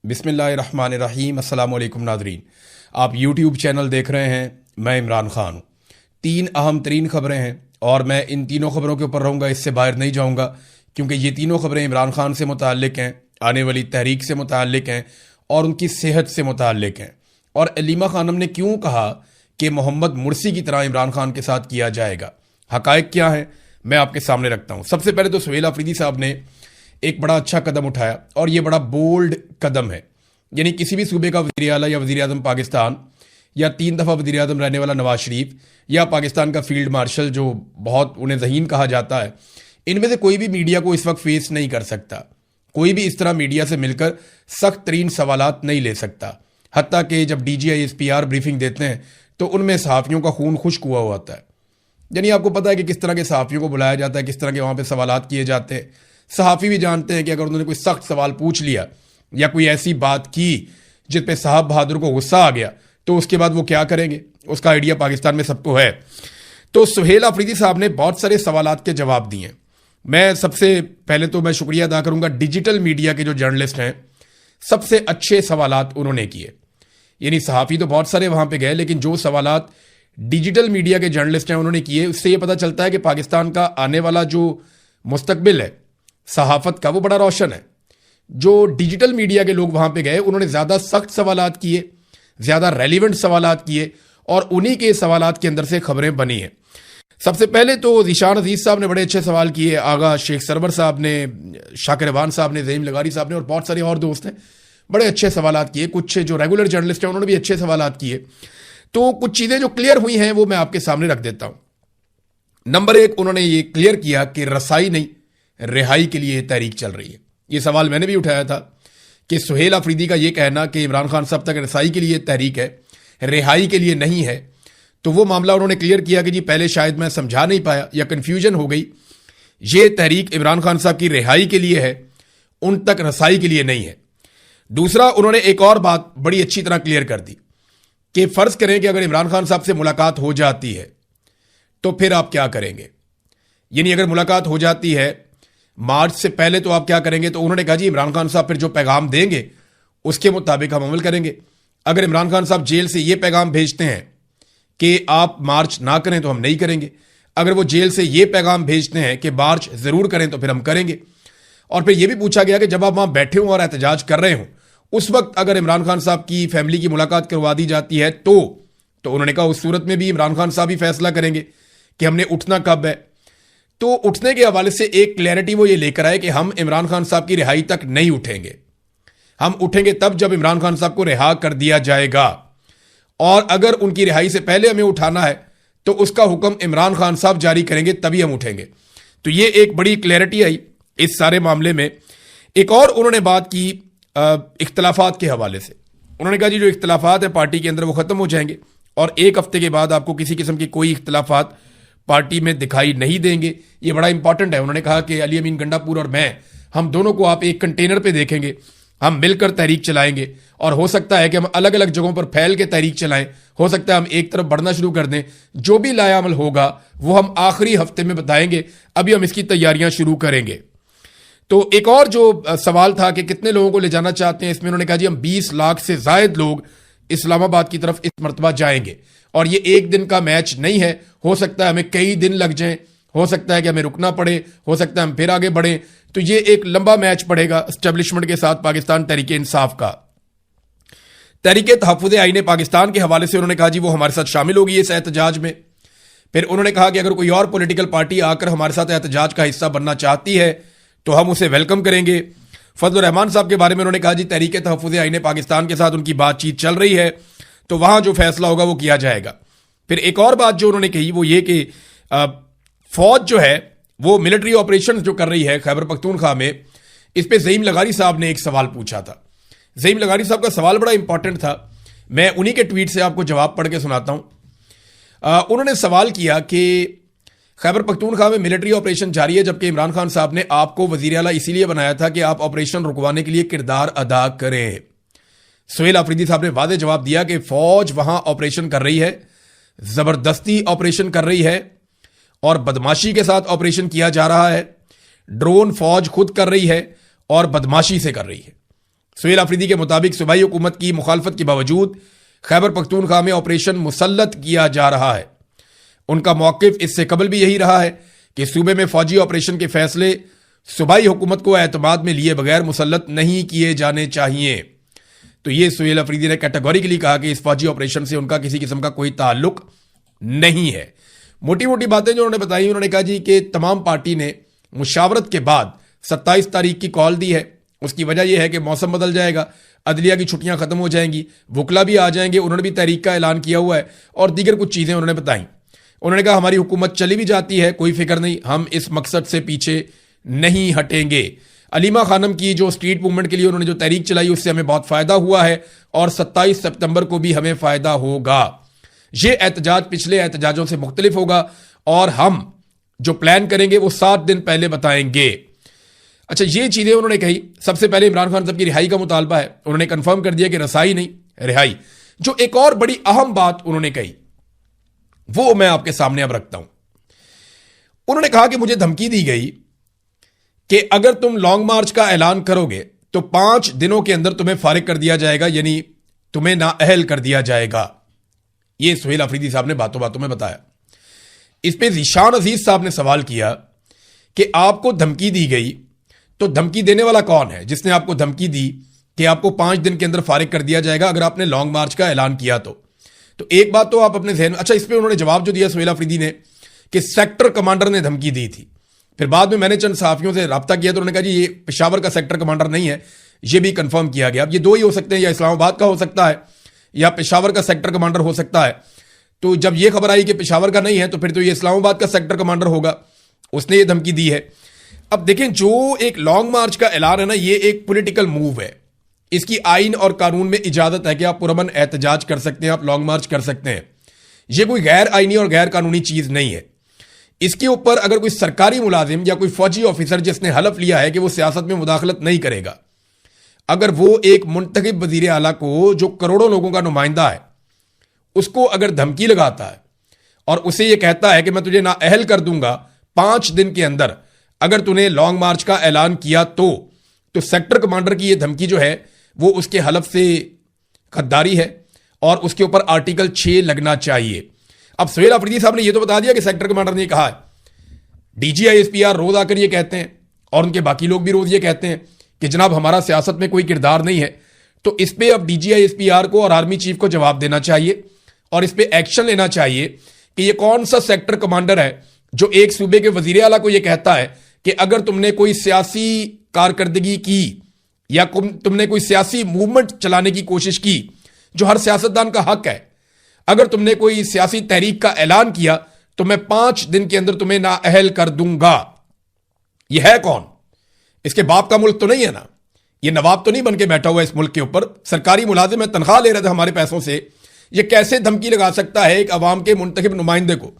بسم اللہ الرحمن الرحیم۔ السلام علیکم ناظرین، آپ یوٹیوب چینل دیکھ رہے ہیں، میں عمران خان ہوں۔ 3 اہم ترین خبریں ہیں اور میں ان تینوں خبروں کے اوپر رہوں گا، اس سے باہر نہیں جاؤں گا، کیونکہ یہ تینوں خبریں عمران خان سے متعلق ہیں، آنے والی تحریک سے متعلق ہیں اور ان کی صحت سے متعلق ہیں۔ اور علیمہ خانم نے کیوں کہا کہ محمد مرسی کی طرح عمران خان کے ساتھ کیا جائے گا، حقائق کیا ہیں، میں آپ کے سامنے رکھتا ہوں۔ سب سے پہلے تو سہیل آفریدی صاحب نے ایک بڑا اچھا قدم اٹھایا اور یہ بڑا بولڈ قدم ہے، یعنی کسی بھی صوبے کا وزیر اعلیٰ یا وزیر اعظم پاکستان، یا 3 دفعہ وزیر اعظم رہنے والا نواز شریف، یا پاکستان کا فیلڈ مارشل جو بہت انہیں ذہین کہا جاتا ہے، ان میں سے کوئی بھی میڈیا کو اس وقت فیس نہیں کر سکتا، کوئی بھی اس طرح میڈیا سے مل کر سخت ترین سوالات نہیں لے سکتا۔ حتیٰ کہ جب D G I S P R briefing دیتے ہیں تو ان میں صحافیوں کا خون خشک ہوا ہوتا ہے، یعنی آپ کو پتہ ہے کہ کس طرح کے صحافیوں کو بلایا جاتا ہے، کس طرح کے وہاں پہ سوالات کیے جاتے ہیں۔ صحافی بھی جانتے ہیں کہ اگر انہوں نے کوئی سخت سوال پوچھ لیا یا کوئی ایسی بات کی جس پہ صاحب بہادر کو غصہ آ گیا تو اس کے بعد وہ کیا کریں گے، اس کا آئیڈیا پاکستان میں سب کو ہے۔ تو سہیل آفریدی صاحب نے بہت سارے سوالات کے جواب دیے ہیں۔ میں سب سے پہلے تو میں شکریہ ادا کروں گا ڈیجیٹل میڈیا کے جو جرنلسٹ ہیں، سب سے اچھے سوالات انہوں نے کیے، یعنی صحافی تو بہت سارے وہاں پہ گئے، لیکن جو سوالات ڈیجیٹل میڈیا کے جرنلسٹ ہیں انہوں نے کیے، اس سے یہ پتہ چلتا ہے کہ پاکستان کا آنے والا جو مستقبل ہے صحافت کا، وہ بڑا روشن ہے۔ جو ڈیجیٹل میڈیا کے لوگ وہاں پہ گئے انہوں نے زیادہ سخت سوالات کیے، زیادہ ریلیونٹ سوالات کیے، اور انہی کے سوالات کے اندر سے خبریں بنی ہیں۔ سب سے پہلے تو ذیشان عزیز صاحب نے بڑے اچھے سوال کیے، آغا شیخ سرور صاحب نے، شاکر احوان صاحب نے، زعیم لغاری صاحب نے، اور بہت سارے اور دوست ہیں، بڑے اچھے سوالات کیے۔ کچھ جو ریگولر جرنلسٹ ہیں انہوں نے بھی اچھے سوالات کیے۔ تو کچھ چیزیں جو کلیئر ہوئی ہیں وہ میں آپ کے سامنے رکھ دیتا ہوں۔ نمبر 1، انہوں نے یہ کلیئر کیا کہ رسائی نہیں، رہائی کے لیے تحریک چل رہی ہے۔ یہ سوال میں نے بھی اٹھایا تھا کہ سہیل آفریدی کا یہ کہنا کہ عمران خان صاحب تک رسائی کے لیے تحریک ہے، رہائی کے لیے نہیں ہے، تو وہ معاملہ انہوں نے کلیئر کیا کہ جی پہلے شاید میں سمجھا نہیں پایا یا کنفیوژن ہو گئی، یہ تحریک عمران خان صاحب کی رہائی کے لیے ہے، ان تک رسائی کے لیے نہیں ہے۔ دوسرا، انہوں نے ایک اور بات بڑی اچھی طرح کلیئر کر دی کہ فرض کریں کہ اگر عمران خان صاحب سے ملاقات ہو جاتی ہے تو پھر آپ کیا کریں گے، یعنی اگر ملاقات ہو جاتی ہے مارچ سے پہلے تو آپ کیا کریں گے۔ تو انہوں نے کہا جی عمران خان صاحب پھر جو پیغام دیں گے اس کے مطابق ہم عمل کریں گے۔ اگر عمران خان صاحب جیل سے یہ پیغام بھیجتے ہیں کہ آپ مارچ نہ کریں تو ہم نہیں کریں گے، اگر وہ جیل سے یہ پیغام بھیجتے ہیں کہ مارچ ضرور کریں تو پھر ہم کریں گے۔ اور پھر یہ بھی پوچھا گیا کہ جب آپ وہاں بیٹھے ہوں اور احتجاج کر رہے ہوں، اس وقت اگر عمران خان صاحب کی فیملی کی ملاقات کروا دی جاتی ہے تو انہوں نے کہا اس صورت میں بھی عمران خان صاحب ہی فیصلہ کریں گے کہ ہم نے اٹھنا کب ہے۔ تو اٹھنے کے حوالے سے ایک کلیئرٹی وہ یہ لے کر آئے کہ ہم عمران خان صاحب کی رہائی تک نہیں اٹھیں گے، ہم اٹھیں گے تب جب عمران خان صاحب کو رہا کر دیا جائے گا، اور اگر ان کی رہائی سے پہلے ہمیں اٹھانا ہے تو اس کا حکم عمران خان صاحب جاری کریں گے تبھی ہم اٹھیں گے۔ تو یہ ایک بڑی کلیئرٹی آئی اس سارے معاملے میں۔ ایک اور انہوں نے بات کی اختلافات کے حوالے سے، انہوں نے کہا جی جو اختلافات ہیں پارٹی کے اندر وہ ختم ہو جائیں گے، اور 1 ہفتے کے بعد آپ کو کسی قسم کی کوئی اختلافات پارٹی میں دکھائی نہیں دیں گے۔ یہ بڑا امپورٹنٹ ہے۔ انہوں نے کہا کہ علی امین گنڈا پور اور میں، ہم دونوں کو آپ ایک کنٹینر پہ دیکھیں گے، ہم مل کر تحریک چلائیں گے، اور ہو سکتا ہے کہ ہم الگ الگ جگہوں پر پھیل کے تحریک چلائیں، ہو سکتا ہے ہم ایک طرف بڑھنا شروع کر دیں۔ جو بھی لایا عمل ہوگا وہ ہم آخری ہفتے میں بتائیں گے، ابھی ہم اس کی تیاریاں شروع کریں گے۔ تو ایک اور جو سوال تھا کہ کتنے لوگوں کو لے جانا چاہتے ہیں، اس میں انہوں نے کہا جی ہم 20 لاکھ سے زائد لوگ اسلام آباد کی طرف اس مرتبہ جائیں گے، اور یہ ایک دن کا میچ نہیں ہے، ہو سکتا ہے ہمیں کئی دن لگ جائیں، ہو سکتا ہے کہ ہمیں رکنا پڑے، ہو سکتا ہے ہم پھر آگے بڑھیں، تو یہ ایک لمبا میچ پڑے گا اسٹیبلشمنٹ کے ساتھ پاکستان تحریک انصاف کا۔ تحریک تحفظ آئین پاکستان کے حوالے سے انہوں نے کہا جی وہ ہمارے ساتھ شامل ہوگی اس احتجاج میں۔ پھر انہوں نے کہا کہ اگر کوئی اور پولیٹیکل پارٹی آ کر ہمارے ساتھ احتجاج کا حصہ بننا چاہتی ہے تو ہم اسے ویلکم کریں گے۔ فضل الرحمان صاحب کے بارے میں انہوں نے کہا جی تحریک تحفظ آئین پاکستان کے ساتھ ان کی بات چیت چل رہی ہے، تو وہاں جو فیصلہ ہوگا وہ کیا جائے گا۔ پھر ایک اور بات جو انہوں نے کہی وہ یہ کہ فوج جو ہے وہ ملٹری آپریشن جو کر رہی ہے خیبر پختونخوا میں، اس پہ زعیم لغاری صاحب نے ایک سوال پوچھا تھا۔ زعیم لغاری صاحب کا سوال بڑا امپورٹنٹ تھا، میں انہی کے ٹویٹ سے آپ کو جواب پڑھ کے سناتا ہوں۔ انہوں نے سوال کیا کہ خیبر پختونخوا میں ملٹری آپریشن جاری ہے، جبکہ عمران خان صاحب نے آپ کو وزیر اعلیٰ اسی لیے بنایا تھا کہ آپ آپریشن رکوانے کے لیے کردار ادا کریں۔ سہیل آفریدی صاحب نے واضح جواب دیا کہ فوج وہاں آپریشن کر رہی ہے، زبردستی آپریشن کر رہی ہے، اور بدماشی کے ساتھ آپریشن کیا جا رہا ہے، ڈرون فوج خود کر رہی ہے اور بدماشی سے کر رہی ہے۔ سہیل آفریدی کے مطابق صوبائی حکومت کی مخالفت کے باوجود خیبر پختونخوا میں آپریشن مسلط کیا جا رہا ہے۔ ان کا موقف اس سے قبل بھی یہی رہا ہے کہ صوبے میں فوجی آپریشن کے فیصلے صوبائی حکومت کو اعتماد میں لیے بغیر مسلط نہیں کیے جانے چاہیے۔ تو یہ سہیل آفریدی نے کیٹیگوریکلی کہا کہ اس فوجی آپریشن سے ان کا کسی قسم کا کوئی تعلق نہیں ہے۔ موٹی موٹی باتیں جو انہوں نے بتائی، انہوں نے کہا جی کہ تمام پارٹی نے مشاورت کے بعد 27 تاریخ کی کال دی ہے۔ اس کی وجہ یہ ہے کہ موسم بدل جائے گا، عدلیہ کی چھٹیاں ختم ہو جائیں گی، وکلا بھی آ جائیں گے، انہوں نے بھی تحریک کا اعلان کیا ہوا ہے اور دیگر کچھ چیزیں انہوں نے بتائیں۔ انہوں نے کہا ہماری حکومت چلی بھی جاتی ہے، کوئی فکر نہیں، ہم اس مقصد سے پیچھے نہیں ہٹیں گے۔ علیمہ خانم کی جو اسٹریٹ موومنٹ کے لیے انہوں نے جو تحریک چلائی اس سے ہمیں بہت فائدہ ہوا ہے اور 27 ستمبر کو بھی ہمیں فائدہ ہوگا۔ یہ احتجاج پچھلے احتجاجوں سے مختلف ہوگا اور ہم جو پلان کریں گے وہ 7 دن پہلے بتائیں گے۔ اچھا، یہ چیزیں انہوں نے کہی۔ سب سے پہلے عمران خان صاحب کی رہائی کا مطالبہ ہے، انہوں نے کنفرم کر دیا کہ رسائی نہیں، رہائی۔ جو ایک اور بڑی اہم بات انہوں نے کہی وہ میں آپ کے سامنے اب رکھتا ہوں۔ انہوں نے کہا کہ مجھے دھمکی دی گئی کہ اگر تم لانگ مارچ کا اعلان کرو گے تو 5 دنوں کے اندر تمہیں فارغ کر دیا جائے گا، یعنی تمہیں نااہل کر دیا جائے گا۔ یہ سہیل آفریدی صاحب نے باتوں باتوں میں بتایا۔ اس پہ ذیشان عزیز صاحب نے سوال کیا کہ آپ کو دھمکی دی گئی تو دھمکی دینے والا کون ہے جس نے آپ کو دھمکی دی کہ آپ کو 5 دن کے اندر فارغ کر دیا جائے گا اگر آپ نے لانگ مارچ کا اعلان کیا تو ایک بات تو آپ اپنے ذہن میں۔ اچھا، اس پہ انہوں نے جواب جو دیا سہیل آفریدی نے کہ سیکٹر کمانڈر نے دھمکی دی تھی۔ پھر بعد میں نے چند صحافیوں سے رابطہ کیا تو انہوں نے کہا جی یہ پشاور کا سیکٹر کمانڈر نہیں ہے، یہ بھی کنفرم کیا گیا۔ اب یہ 2 ہی ہو سکتے ہیں، یا اسلام آباد کا ہو سکتا ہے یا پشاور کا سیکٹر کمانڈر ہو سکتا ہے۔ تو جب یہ خبر آئی کہ پشاور کا نہیں ہے تو پھر تو یہ اسلام آباد کا سیکٹر کمانڈر ہوگا، اس نے یہ دھمکی دی ہے۔ اب دیکھیں، جو ایک لانگ مارچ کا اعلان ہے نا، یہ ایک پولیٹیکل موو ہے۔ اس کی آئین اور قانون میں اجازت ہے کہ آپ پرامن احتجاج کر سکتے ہیں، آپ لانگ مارچ کر سکتے ہیں۔ یہ کوئی غیر آئینی اور غیر قانونی چیز نہیں ہے۔ اس کے اوپر اگر کوئی سرکاری ملازم یا کوئی فوجی آفیسر جس نے حلف لیا ہے کہ وہ سیاست میں مداخلت نہیں کرے گا، اگر وہ ایک منتخب وزیر اعلیٰ کو جو کروڑوں لوگوں کا نمائندہ ہے اس کو اگر دھمکی لگاتا ہے اور اسے یہ کہتا ہے کہ میں تجھے نااہل کر دوں گا 5 دن کے اندر اگر تو نے لانگ مارچ کا اعلان کیا تو سیکٹر کمانڈر کی یہ دھمکی جو ہے وہ اس کے حلف سے غداری ہے اور اس کے اوپر آرٹیکل 6 لگنا چاہیے۔ اب سہیل آفریدی صاحب نے یہ تو بتا دیا کہ سیکٹر کمانڈر نے کہا ہے، D G I S P R روز آ کر یہ کہتے ہیں اور ان کے باقی لوگ بھی روز یہ کہتے ہیں کہ جناب ہمارا سیاست میں کوئی کردار نہیں ہے۔ تو اس پہ اب D G I S P R کو اور آرمی چیف کو جواب دینا چاہیے اور اس پہ ایکشن لینا چاہیے کہ یہ کون سا سیکٹر کمانڈر ہے جو ایک صوبے کے وزیر اعلیٰ کو یہ کہتا ہے کہ اگر تم نے کوئی سیاسی کارکردگی کی یا تم نے کوئی سیاسی موومنٹ چلانے کی کوشش کی جو ہر سیاستدان کا حق ہے، اگر تم نے کوئی سیاسی تحریک کا اعلان کیا تو میں 5 دن کے اندر تمہیں نااہل کر دوں گا۔ یہ ہے کون؟ اس کے باپ کا ملک تو نہیں ہے نا، یہ نواب تو نہیں بن کے بیٹھا ہوا اس ملک کے اوپر، سرکاری ملازم ہے، تنخواہ لے رہے تھے ہمارے پیسوں سے۔ یہ کیسے دھمکی لگا سکتا ہے ایک عوام کے منتخب نمائندے کو؟